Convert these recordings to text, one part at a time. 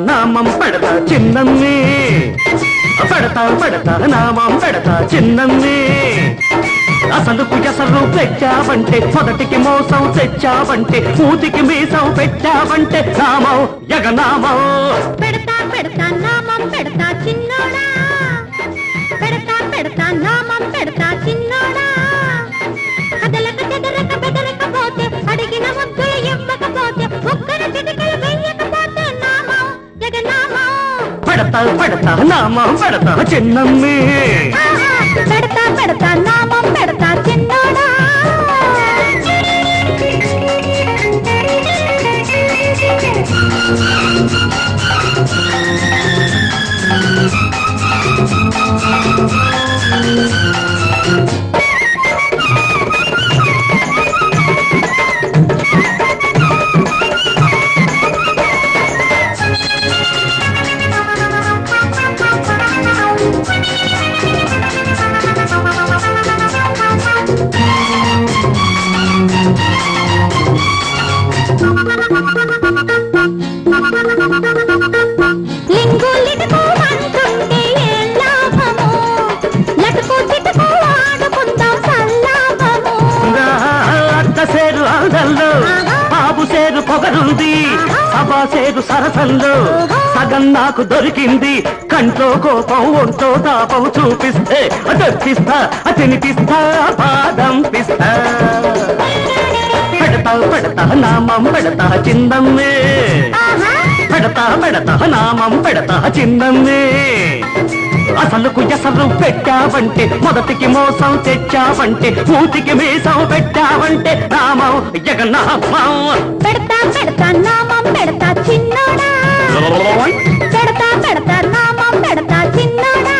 నామం పెడతా చిన్నమ్మి పెడతా నామం పెడతా చిన్నమ్మి అసలుకు ఎసరు పెట్టావంటే మొదటికి మోసం తెచ్చావంటే మూతికి మీసం పెట్టావంటే నామం యగనామం పెడతా నామం పెడతా చిన్నోడా పెడతా నామం పెడతా చిన్నోడా కదలక చెదరక బెదరకపోతే అడిగిన ముద్దులు ఇవ్వకపోతే ఒక్కరి చిటికలు వెయ్యకపోతే నామం యగనామం పెడతా నామం పెడతా చిన్నమ్మి పెడతా నామం పెడతా చిన్నోడా బాబు సేరు పొగరుంది సభా సేరు సరసంలో సగం నాకు దొరికింది కంట్లో కోపం ఒంటో తాపం చూపిస్తే తెప్పిస్తా తినిపిస్తా బాదం పిస్తా పెడతా నామం పెడతా చిన్నమ్మే పెడతా నామం పెడతా చిన్నమ్మే అసలుకు ఎసరు పెట్టావంటే మొదటికి మోసం తెచ్చావంటే మూతికి మీసం పెట్టావంటే నామం జగన్నామం పెడతా నామం పెడతా చిన్నోడా పెడతా నామం పెడతా చిన్నోడా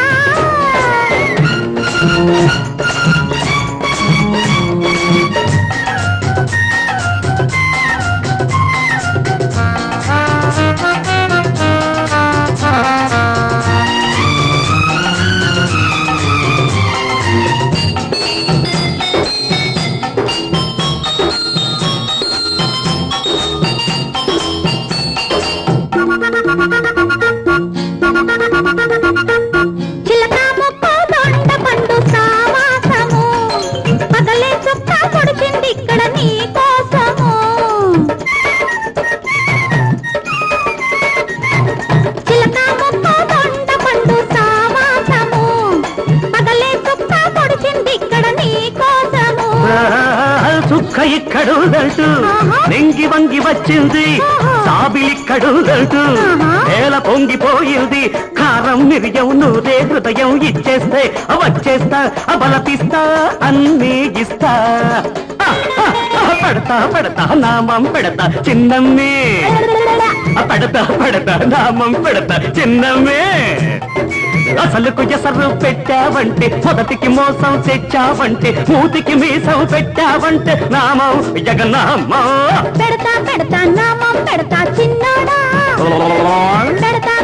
ఇక్కడుందంటూ నెంగి వంగి వచ్చింది సాబిలిక్కడుందంటూ నేల పొంగిపోయింది కారం మిరియం నూరే హృదయం ఇచ్చేస్తే వచ్చేస్తా బలపిస్తా అన్నీ ఇస్తా పెడతా నామం పెడతా చిన్నమ్మే పెడతా నామం పెడతా చిన్నమ్మే అసలుకు ఎసరు పెట్టావంటే మొదటికి మోసం తెచ్చావంటే మూతికి మీసం పెట్టావంటే నామం జగన్నామం పెడతా నామం పెడతా చిన్నోడా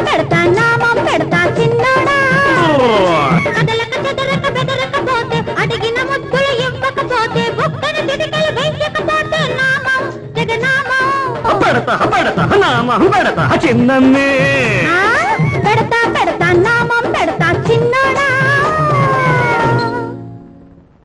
పెడతా నామం పెడతా చిన్నోడా కదలక చెదరక బెదరకపోతే అడిగిన ముద్దులు ఇవ్వకపోతే ఒక్కరి చిటికలు వెయ్యకపోతే నామం జగన్నామం పెడతా నామం పెడతా చిన్నమ్మే